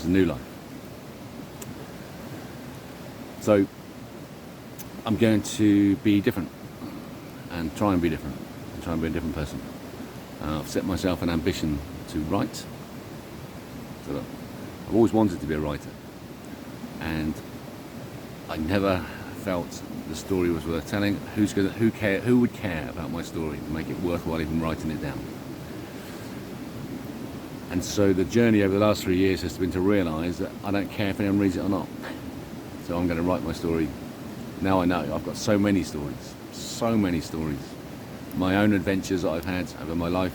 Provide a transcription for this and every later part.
is a new life. So I'm going to be different and try and be different and try and be a different person. I've set myself an ambition to write. So I've always wanted to be a writer, and I never felt the story was worth telling. Who would care about my story to make it worthwhile even writing it down? And so the journey over the last 3 years has been to realise that I don't care if anyone reads it or not. So I'm going to write my story. Now I know I've got so many stories, my own adventures that I've had over my life,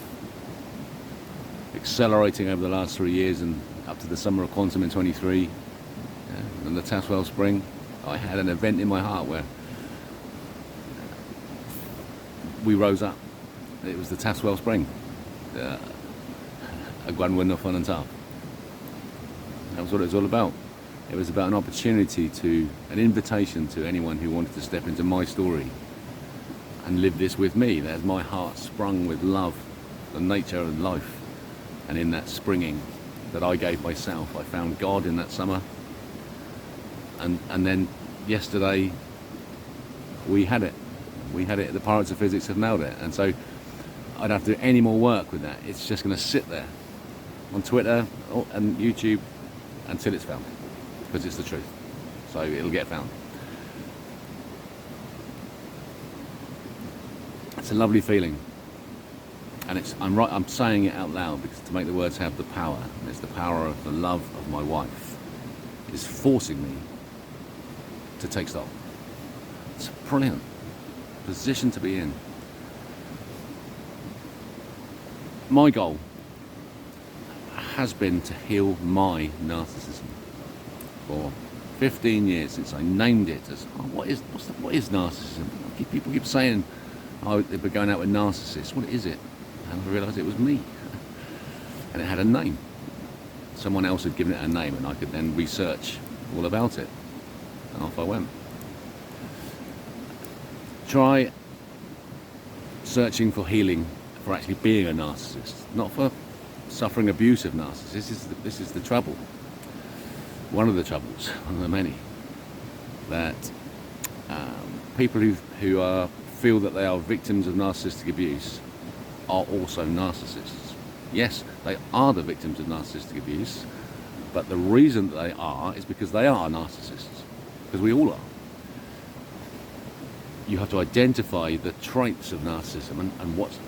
accelerating over the last 3 years and up to the summer of Quantum in 23, and the Taswell Spring. I had an event in my heart where we rose up. It was the Taswell Spring, a Gwanwyn of Fun and Tough. That was what it was all about. It was about an opportunity an invitation to anyone who wanted to step into my story and live this with me. There's my heart sprung with love for nature and life. And in that springing that I gave myself, I found God in that summer. And then yesterday, we had it. The Pirates of Physics have nailed it. And so I don't have to do any more work with that. It's just going to sit there on Twitter and YouTube until it's found. Because it's the truth. So it'll get found. It's a lovely feeling. And I'm saying it out loud because to make the words have the power. And it's the power of the love of my wife is forcing me to take stock. It's a brilliant position to be in. My goal has been to heal my narcissism. For 15 years since I named it as, what is narcissism? People keep saying, they've been going out with narcissists. What is it? And I realised it was me. And it had a name. Someone else had given it a name, and I could then research all about it. And off I went. Try searching for healing for actually being a narcissist, not for suffering abuse of narcissists. This is the trouble. One of the troubles, one of the many, that people who feel that they are victims of narcissistic abuse are also narcissists. Yes, they are the victims of narcissistic abuse, but the reason that they are is because they are narcissists, because we all are. You have to identify the traits of narcissism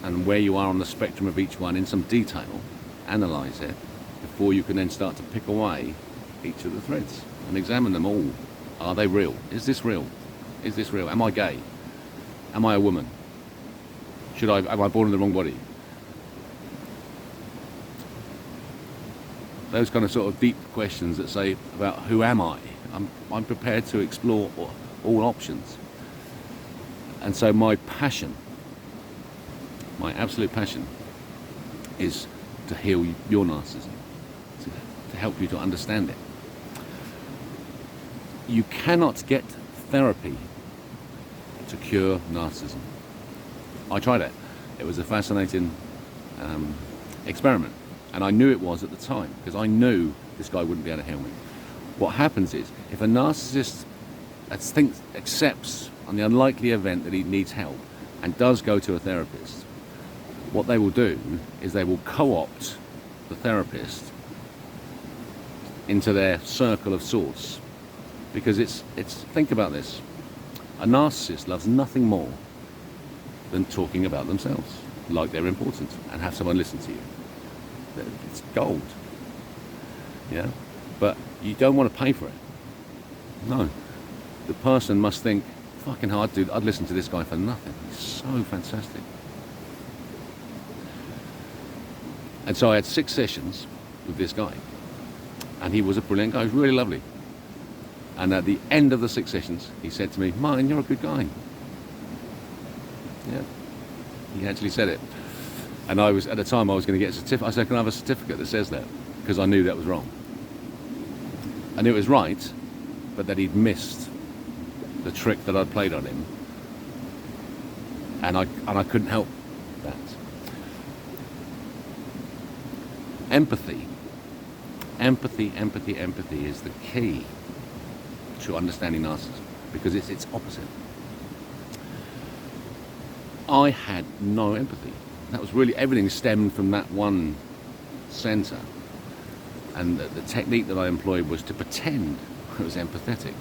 and where you are on the spectrum of each one in some detail, analyse it, before you can then start to pick away each of the threads and examine them all. Are they real? Is this real? Is this real? Am I gay? Am I a woman? Am I born in the wrong body? Those kind of sort of deep questions that say about who am I? I'm prepared to explore all options. And so my passion, my absolute passion, is to heal your narcissism, to help you to understand it. You cannot get therapy to cure narcissism. I tried it. It was a fascinating experiment, and I knew it was at the time, because I knew this guy wouldn't be able to heal me. What happens is, if a narcissist accepts on the unlikely event that he needs help and does go to a therapist, what they will do is they will co-opt the therapist into their circle of sorts. Because it's think about this. A narcissist loves nothing more than talking about themselves, like they're important, and have someone listen to you. It's gold. Yeah? But you don't want to pay for it. No. The person must think, fucking hard, dude, I'd listen to this guy for nothing. He's so fantastic. And so I had 6 sessions with this guy. And he was a brilliant guy. He was really lovely. And at the end of the 6 sessions, he said to me, "Martin, you're a good guy." Yeah. He actually said it. And I was, at the time, I was going to get a certificate. I said, "Can I have a certificate that says that?" Because I knew that was wrong. I knew it was right, but that he'd missed the trick that I'd played on him. And I couldn't help that. Empathy Empathy, empathy, empathy is the key to understanding narcissism, because it's its opposite. I had no empathy. That was really, everything stemmed from that one centre. And the technique that I employed was to pretend I was empathetic,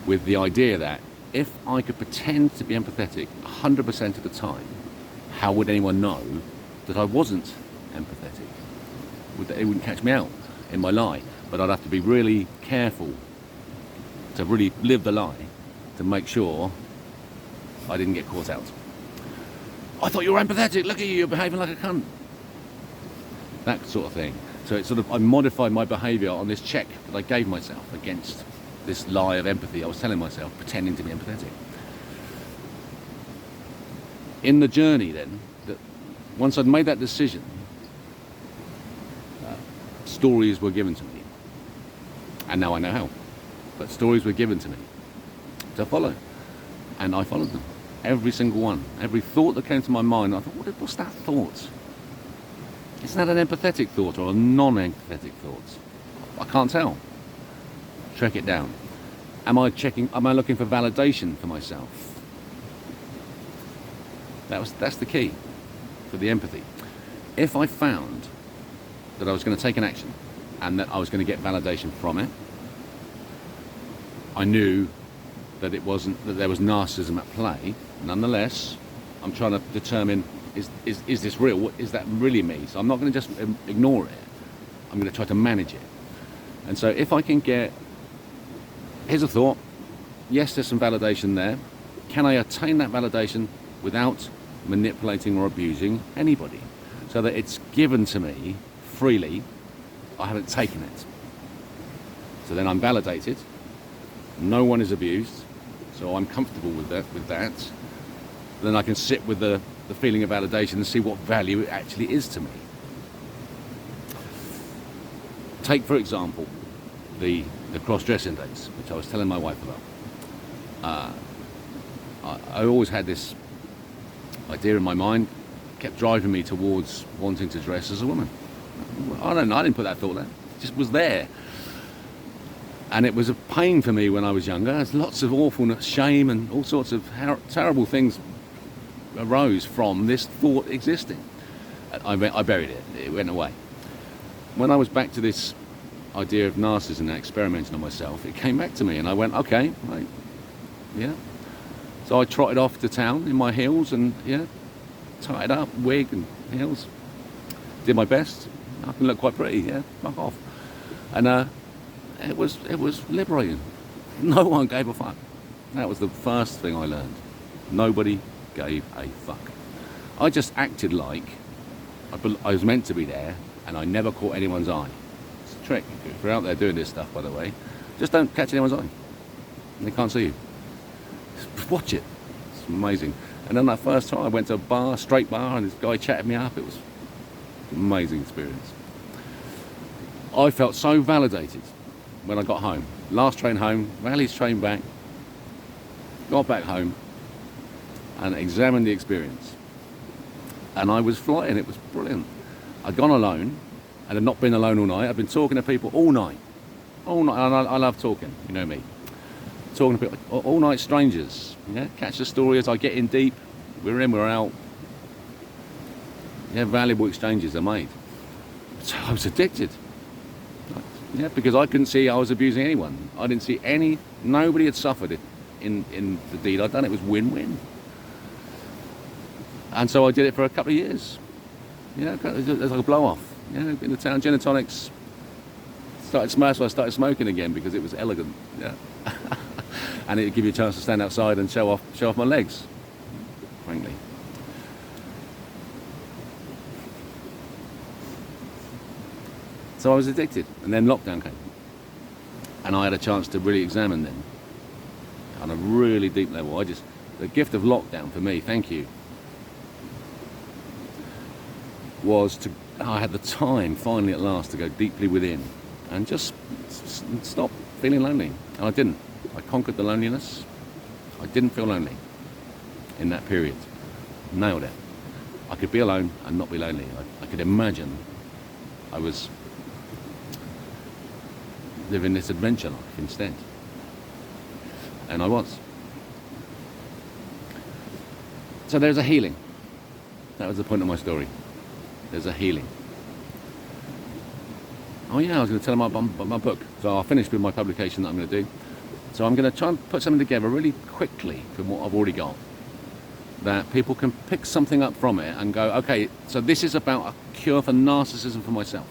with the idea that if I could pretend to be empathetic 100% of the time, how would anyone know that I wasn't empathetic? It wouldn't catch me out in my lie, but I'd have to be really careful to really live the lie to make sure I didn't get caught out. I thought you were empathetic, look at you, you're behaving like a cunt. That sort of thing. So it sort of, I modified my behaviour on this check that I gave myself against this lie of empathy I was telling myself, pretending to be empathetic. In the journey then, that once I'd made that decision, stories were given to me. And now I know how. But stories were given to me to follow. And I followed them. Every single one. Every thought that came to my mind, I thought, what's that thought? Is that an empathetic thought or a non-empathetic thought? I can't tell. Track it down. Am I looking for validation for myself? That's the key for the empathy. If I found that I was going to take an action and that I was going to get validation from it, I knew that there was narcissism at play. Nonetheless, I'm trying to determine, is this real? Is that really me? So I'm not going to just ignore it. I'm going to try to manage it. And so if I can get, here's a thought, yes, there's some validation there. Can I attain that validation without manipulating or abusing anybody? So that it's given to me freely, I haven't taken it. So then I'm validated, no one is abused, so I'm comfortable with that. Then I can sit with the feeling of validation and see what value it actually is to me. Take, for example, the cross-dressing days, which I was telling my wife about. I always had this idea in my mind, kept driving me towards wanting to dress as a woman. I didn't put that thought there. It just was there. And it was a pain for me when I was younger. There's lots of awfulness, shame, and all sorts of terrible things arose from this thought existing. I buried it. It went away. When I was back to this idea of narcissism and experimenting on myself, it came back to me, and I went, okay, right, yeah. So I trotted off to town in my heels and, yeah, tied up, wig and heels. Did my best. I can look quite pretty, yeah, fuck off. And it was liberating. No one gave a fuck. That was the first thing I learned. Nobody gave a fuck. I just acted like I was meant to be there, and I never caught anyone's eye. It's a trick. If you're out there doing this stuff, by the way, just don't catch anyone's eye. They can't see you. Just watch it. It's amazing. And then that first time I went to a bar, straight bar, and this guy chatted me up. It was an amazing experience. I felt so validated when I got home. Last train home, Rally's train back, got back home and examined the experience. And I was flying, it was brilliant. I'd gone alone and had not been alone all night. I'd been talking to people all night. And I love talking, you know me. Talking to people, all night strangers. Yeah, catch the story as I get in deep. We're in, we're out. Yeah, valuable exchanges are made. So I was addicted. Yeah, because I couldn't see I was abusing anyone. I didn't see nobody had suffered it in the deed I'd done. It was win-win. And so I did it for a couple of years. Yeah, it was like a blow-off. Yeah, in the town, gin and tonics. So I started smoking again because it was elegant. Yeah, and it would give you a chance to stand outside and show off my legs, frankly. So I was addicted, and then lockdown came. And I had a chance to really examine them on a really deep level. The gift of lockdown for me, thank you, was I had the time finally at last to go deeply within and just stop feeling lonely. And I didn't. I conquered the loneliness. I didn't feel lonely in that period. Nailed it. I could be alone and not be lonely. I could imagine I was living this adventure life instead. And I was. So there's a healing. That was the point of my story. There's a healing. Oh yeah, I was going to tell them about my book. So I'll finish with my publication that I'm going to do. So I'm going to try and put something together really quickly from what I've already got, that people can pick something up from it and go, okay, so this is about a cure for narcissism for myself.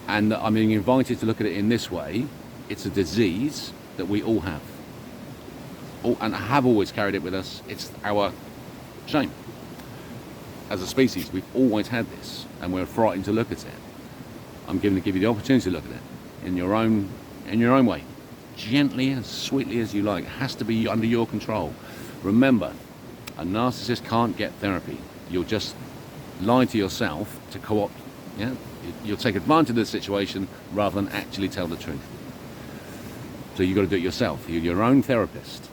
And I'm being invited to look at it in this way. It's a disease that we all have. And have always carried it with us. It's our shame. As a species, we've always had this, and we're frightened to look at it. I'm going to give you the opportunity to look at it in your own way, gently and sweetly as you like. It has to be under your control. Remember, a narcissist can't get therapy. You'll just lie to yourself to co-opt. Yeah, you'll take advantage of the situation rather than actually tell the truth. So you've got to do it yourself. You're your own therapist,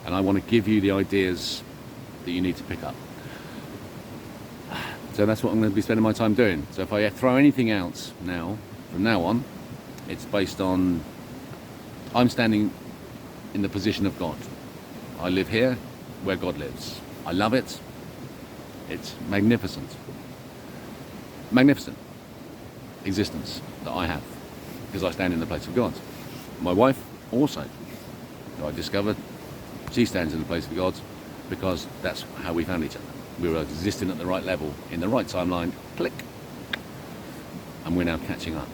and I want to give you the ideas that you need to pick up. So that's what I'm going to be spending my time doing. So if I throw anything out now, from now on, it's based on I'm standing in the position of God. I live here where God lives. I love it. It's magnificent. Magnificent existence that I have because I stand in the place of God. My wife also, who I discovered, she stands in the place of God because that's how we found each other. We were existing at the right level, in the right timeline, click, and we're now catching up.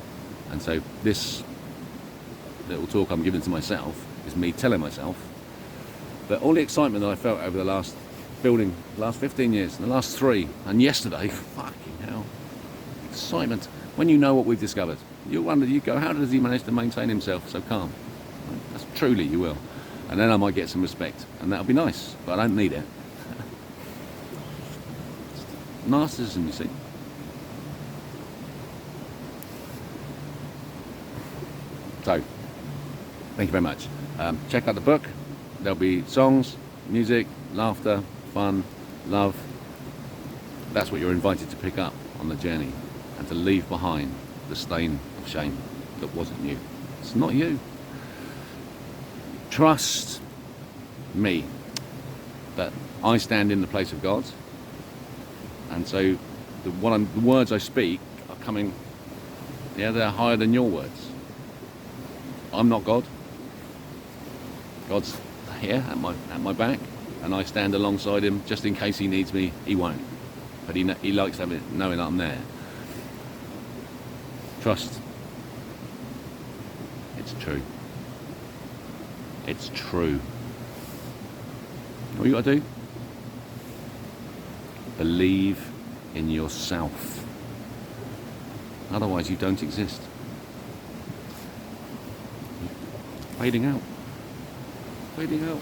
And so this little talk I'm giving to myself is me telling myself that all the excitement that I felt over the last 15 years, and the last 3, and yesterday, fucking hell, excitement. When you know what we've discovered, you wonder, you go, how does he manage to maintain himself so calm? That's truly, you will. And then I might get some respect, and that'll be nice, but I don't need it. Narcissism, you see. So, thank you very much. Check out the book. There'll be songs, music, laughter, fun, love. That's what you're invited to pick up on the journey and to leave behind the stain of shame that wasn't you. It's not you. Trust me that I stand in the place of God. And so the words I speak are coming, they're higher than your words. I'm not God. God's here at my back, and I stand alongside him just in case he needs me. He won't, but he likes knowing that I'm there. Trust. It's true. It's true. What you got to do? Believe in yourself. Otherwise, you don't exist. Fading out. Fading out.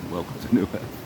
Welcome to New Earth.